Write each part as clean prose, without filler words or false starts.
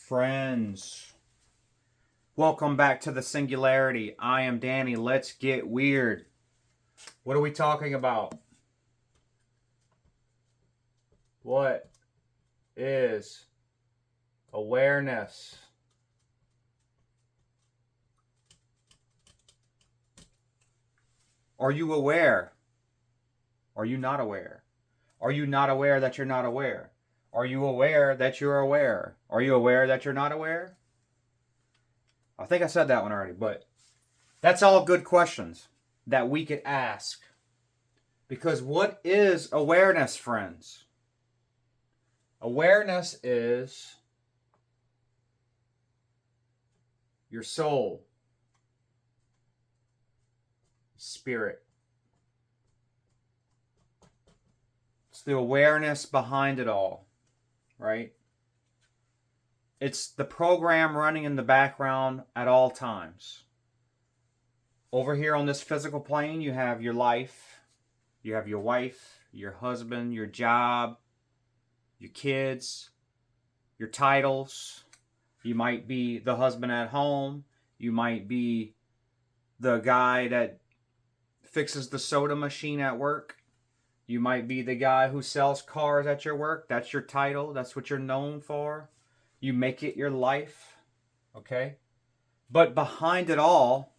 Friends, welcome back to the Singularity. I am Danny. Let's get weird. What are we talking about? What is awareness? Are you aware? Are you not aware? Are you not aware that you're not aware? Are you aware that you're aware? Are you aware that you're not aware? I think I said that one already, but that's all good questions that we could ask. Because what is awareness, friends? Awareness is your soul, spirit. It's the awareness behind it all, right? It's the program running in the background at all times. Over here on this physical plane, you have your life, you have your wife, your husband, your job, your kids, your titles. You might be the husband at home. You might be the guy that fixes the soda machine at work. You might be the guy who sells cars at your work. That's your title. That's what you're known for. You make it your life, okay? But behind it all,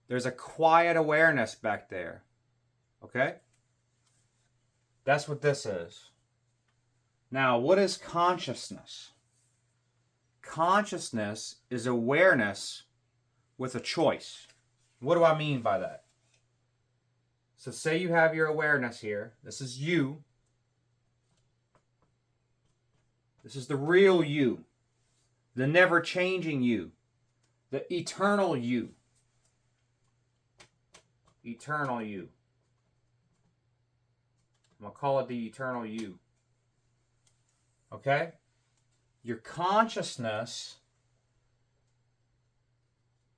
there's a quiet awareness back there, okay? That's what this is. Now, what is consciousness? Consciousness is awareness with a choice. What do I mean by that? So say you have your awareness here. This is you. This is the real you. The never-changing you. The eternal you. Eternal you. I'm going to call it the eternal you. Okay? Your consciousness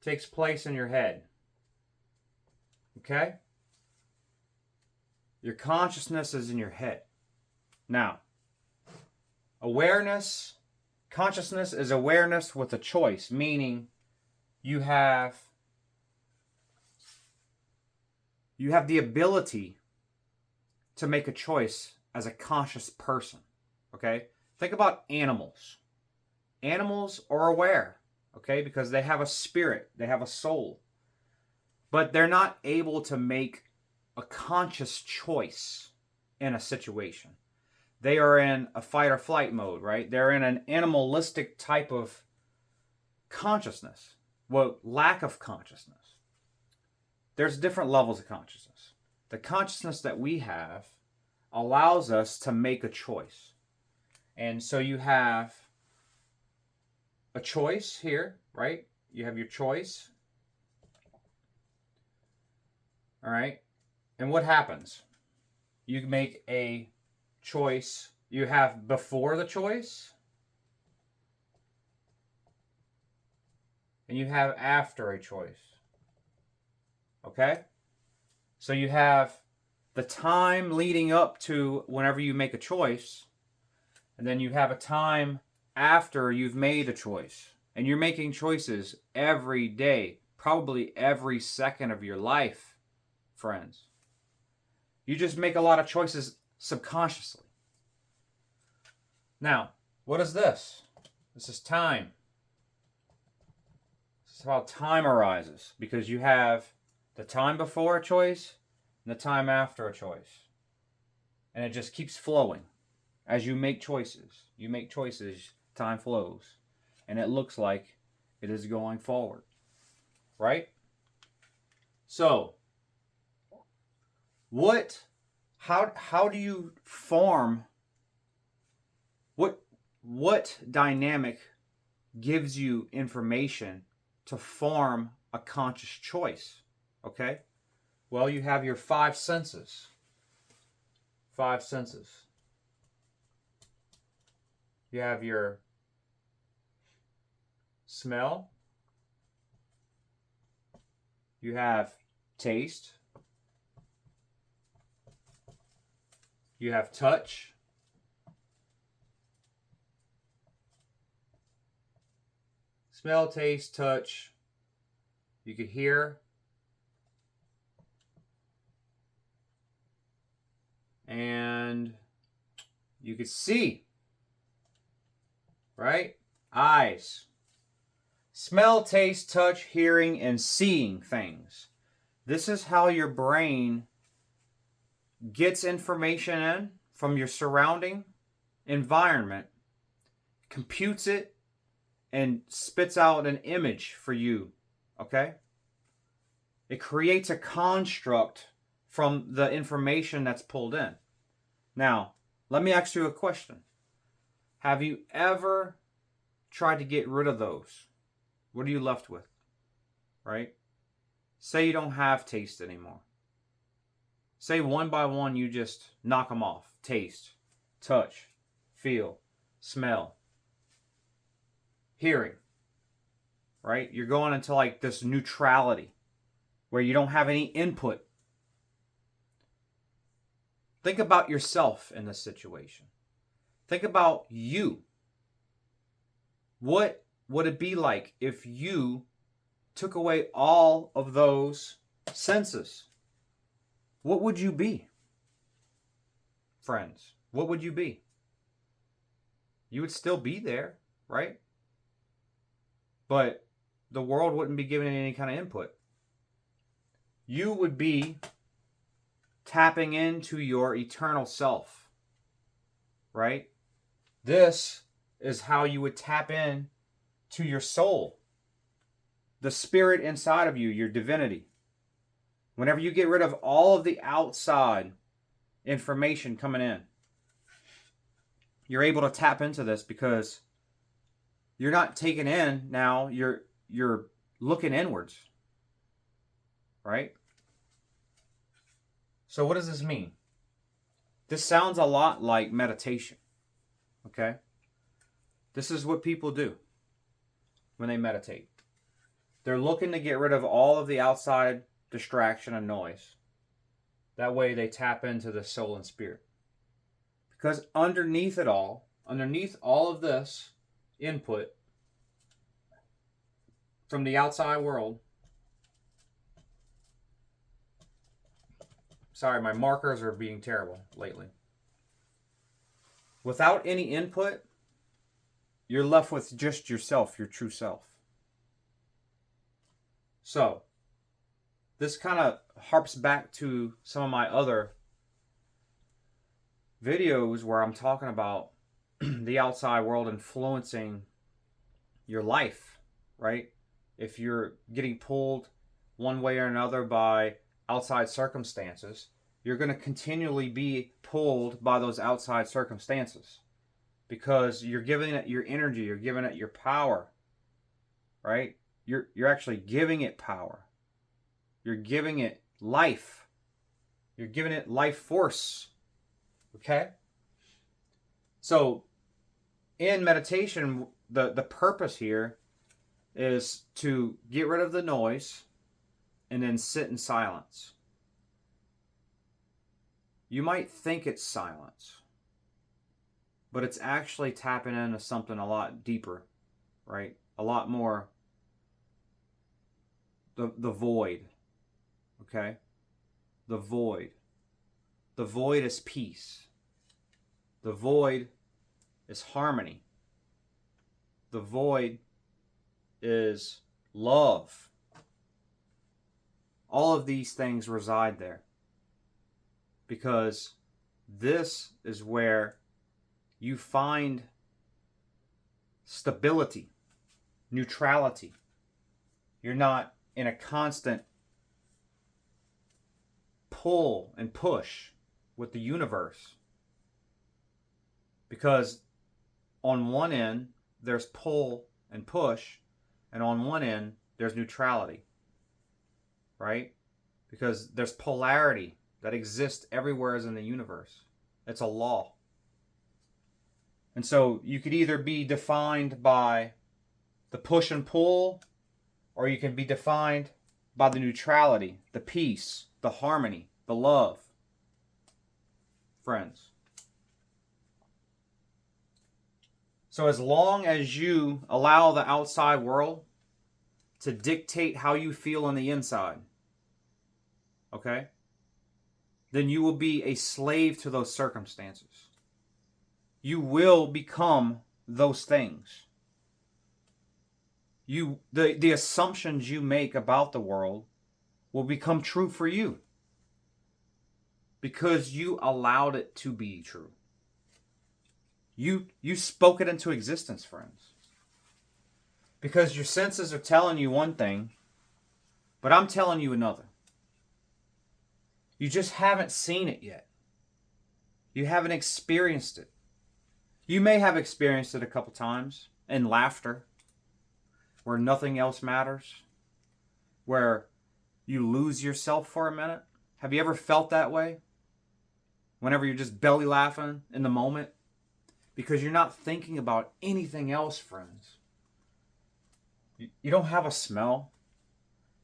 takes place in your head. Okay? Your consciousness is in your head. Now, consciousness is awareness with a choice, meaning you have the ability to make a choice as a conscious person. Okay? Think about animals. Animals are aware, okay, because they have a spirit, they have a soul. But they're not able to make a conscious choice in a situation. They are in a fight or flight mode, right? They're in an animalistic type of consciousness. Well, lack of consciousness. There's different levels of consciousness. The consciousness that we have allows us to make a choice. And so you have a choice here, right? You have your choice. All right. And what happens? You make a choice. You have before the choice. And you have after a choice. Okay? So you have the time leading up to whenever you make a choice. And then you have a time after you've made a choice. And you're making choices every day, probably every second of your life, friends. You just make a lot of choices subconsciously. Now, what is this? This is time. This is how time arises. Because you have the time before a choice and the time after a choice. And it just keeps flowing. As you make choices, time flows. And it looks like it is going forward. Right? So, how do you form, what dynamic gives you information to form a conscious choice? Okay? Well, you have your five senses. Five senses. You have your smell. You have taste. You have touch. Smell, taste, touch. You could hear. And you could see. Right? Eyes. Smell, taste, touch, hearing, and seeing things. This is how your brain gets information in from your surrounding environment, computes it, and spits out an image for you. Okay? It creates a construct from the information that's pulled in. Now, let me ask you a question. Have you ever tried to get rid of those? What are you left with? Right? Say you don't have taste anymore. Say one by one you just knock them off. Taste, touch, feel, smell, hearing. Right? You're going into like this neutrality where you don't have any input. Think about yourself in this situation. Think about you. What would it be like if you took away all of those senses? What would you be? Friends, what would you be? You would still be there, right? But the world wouldn't be giving any kind of input. You would be tapping into your eternal self, right? This is how you would tap in to your soul, the spirit inside of you, your divinity. Whenever you get rid of all of the outside information coming in, you're able to tap into this because you're not taking in now, you're looking inwards, right? So what does this mean? This sounds a lot like meditation, okay? This is what people do when they meditate. They're looking to get rid of all of the outside distraction and noise. That way they tap into the soul and spirit. Because underneath it all, underneath all of this input from the outside world, sorry, my markers are being terrible lately. Without any input, you're left with just yourself, your true self. So, this kind of harps back to some of my other videos where I'm talking about the outside world influencing your life, right? If you're getting pulled one way or another by outside circumstances, you're going to continually be pulled by those outside circumstances because you're giving it your energy, you're giving it your power, right? You're actually giving it power. You're giving it life. You're giving it life force. Okay? So, in meditation, the purpose here is to get rid of the noise and then sit in silence. You might think it's silence, but it's actually tapping into something a lot deeper, right? A lot more the void. Okay? The void. The void is peace. The void is harmony. The void is love. All of these things reside there. Because this is where you find stability, neutrality. You're not in a constant pull and push with the universe. Because on one end, there's pull and push, and on one end, there's neutrality. Right? Because there's polarity that exists everywhere in the universe. It's a law. And so you could either be defined by the push and pull, or you can be defined by the neutrality, the peace, the harmony, the love. Friends. So as long as you allow the outside world to dictate how you feel on the inside, okay, then you will be a slave to those circumstances. You will become those things. The assumptions you make about the world will become true for you because you allowed it to be true. You spoke it into existence, friends. Because your senses are telling you one thing, but I'm telling you another. You just haven't seen it yet. You haven't experienced it. You may have experienced it a couple times in laughter, where nothing else matters, where you lose yourself for a minute. Have you ever felt that way? Whenever you're just belly laughing in the moment? Because you're not thinking about anything else, friends. You don't have a smell.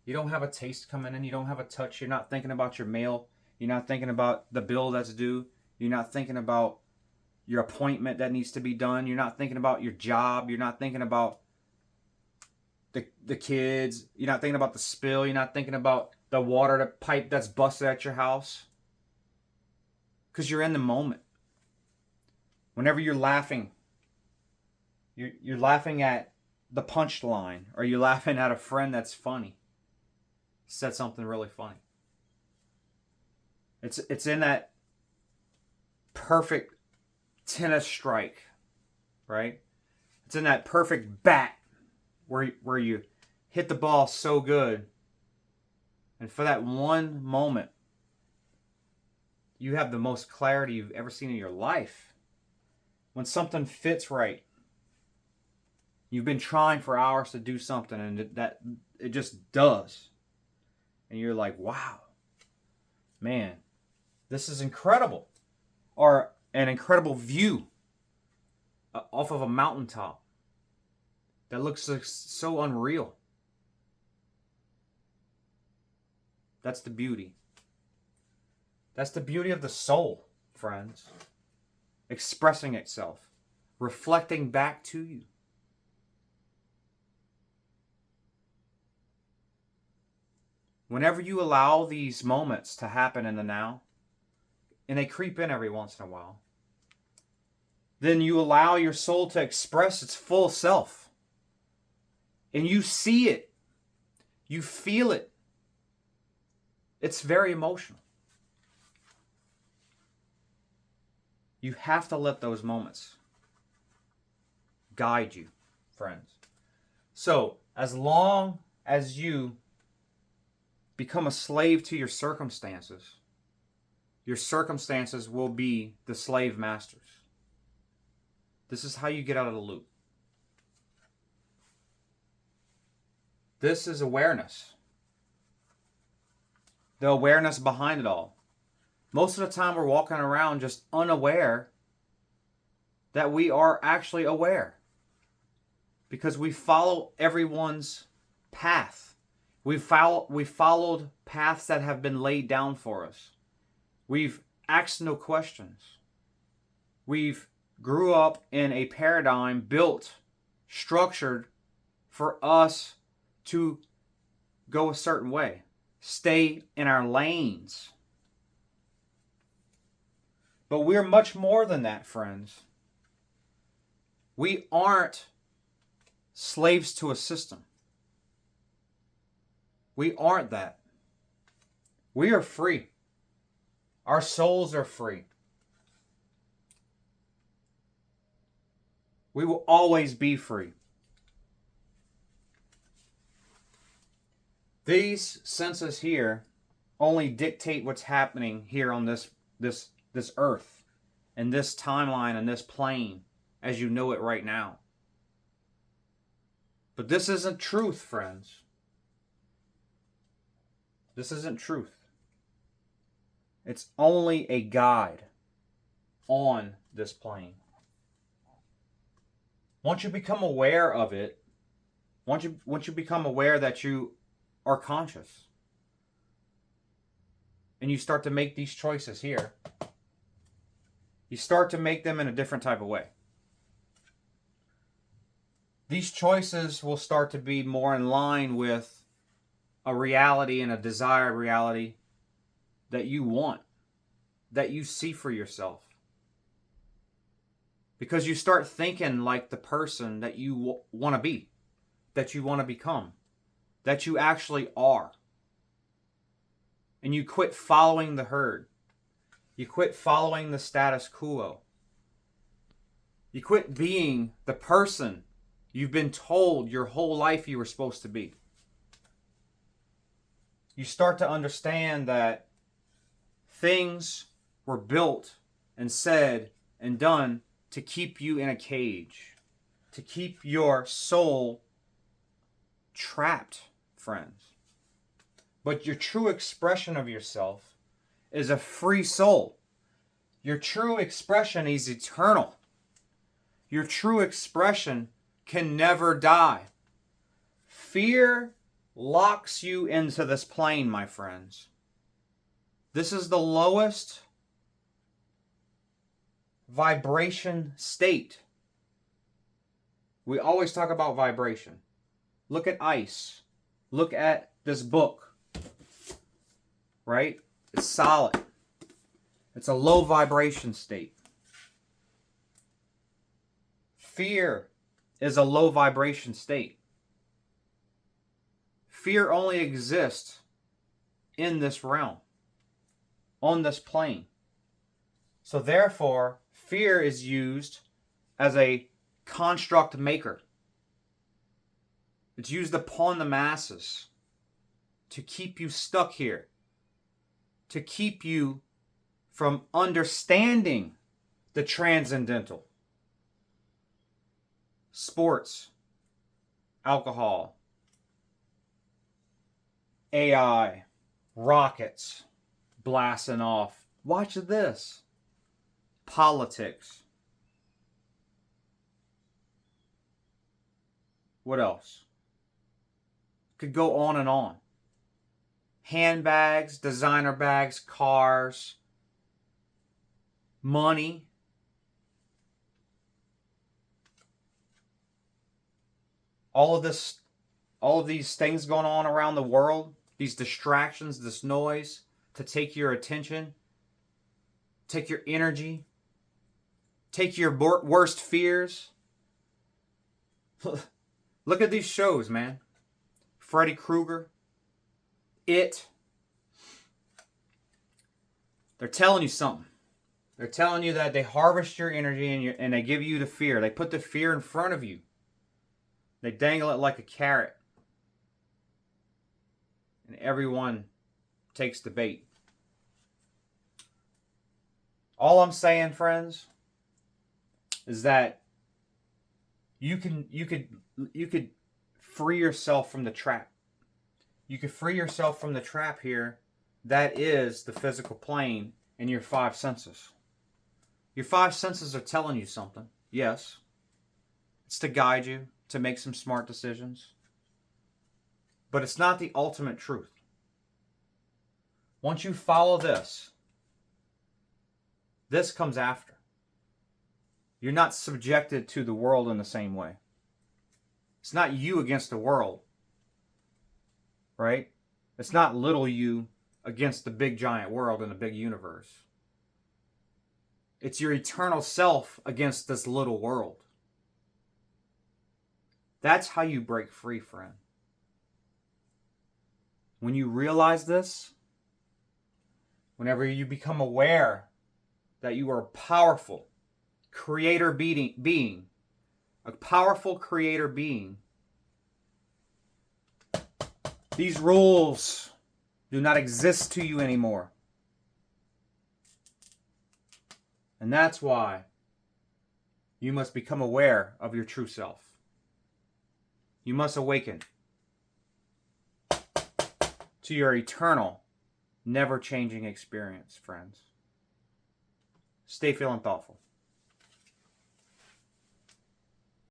You don't have a taste coming in. You don't have a touch. You're not thinking about your mail. You're not thinking about the bill that's due. You're not thinking about your appointment that needs to be done. You're not thinking about your job. You're not thinking about the kids. You're not thinking about the spill. You're not thinking about the water pipe that's busted at your house. Because you're in the moment. Whenever you're laughing, you're laughing at the punchline, or you're laughing at a friend that's funny. Said something really funny. It's in that perfect tennis strike, right? It's in that perfect bat where you hit the ball so good, and for that one moment, you have the most clarity you've ever seen in your life. When something fits right, you've been trying for hours to do something, and it just does. And you're like, wow, man, this is incredible. Or an incredible view off of a mountaintop that looks so unreal. That's the beauty. That's the beauty of the soul, friends. Expressing itself, reflecting back to you. Whenever you allow these moments to happen in the now, and they creep in every once in a while, then you allow your soul to express its full self. And you see it. You feel it. It's very emotional. You have to let those moments guide you, friends. So, as long as you become a slave to your circumstances will be the slave masters. This is how you get out of the loop. This is awareness. The awareness behind it all. Most of the time we're walking around just unaware that we are actually aware. Because we follow everyone's path. We've followed paths that have been laid down for us. We've asked no questions. We've grew up in a paradigm built, structured for us to go a certain way. Stay in our lanes. But we're much more than that, friends. We aren't slaves to a system. We aren't that. We are free. Our souls are free. We will always be free. These senses here only dictate what's happening here on this earth and this timeline and this plane as you know it right now. But this isn't truth, friends. This isn't truth. It's only a guide on this plane. Once you become aware of it, once you become aware that you are conscious, and you start to make these choices here, you start to make them in a different type of way. these choices will start to be more in line with a reality and a desired reality that you want, that you see for yourself. Because you start thinking like the person that you want to be, that you want to become, that you actually are. And you quit following the herd. You quit following the status quo. You quit being the person you've been told your whole life you were supposed to be. You start to understand that things were built and said and done to keep you in a cage, to keep your soul trapped, friends. But your true expression of yourself is a free soul. Your true expression is eternal. Your true expression can never die. Fear locks you into this plane, my friends. This is the lowest vibration state. We always talk about vibration. Look at ice. Look at this book. Right? It's solid. It's a low vibration state. Fear is a low vibration state. Fear only exists in this realm, on this plane. So therefore, fear is used as a construct maker. It's used upon the masses to keep you stuck here, to keep you from understanding the transcendental. Sports, alcohol, AI, rockets blasting off. Watch this. Politics. What else? Could go on and on. Handbags, designer bags, cars, money. All of these things going on around the world, these distractions, this noise to take your attention, take your energy, take your worst fears. Look at these shows, man. Freddy Krueger, It. They're telling you something. They're telling you that they harvest your energy and they give you the fear. They put the fear in front of you. They dangle it like a carrot. And everyone takes the bait. All I'm saying, friends, is that you could free yourself from the trap. You could free yourself from the trap here. That is the physical plane and your five senses. Your five senses are telling you something. Yes. It's to guide you, to make some smart decisions. But it's not the ultimate truth. Once you follow this comes after. You're not subjected to the world in the same way. It's not you against the world. Right? It's not little you against the big giant world and the big universe. It's your eternal self against this little world. That's how you break free, friend. When you realize this, whenever you become aware that you are a powerful creator being, a powerful creator being, these rules do not exist to you anymore. And that's why you must become aware of your true self. You must awaken to your eternal, never-changing experience, friends. Stay feeling thoughtful.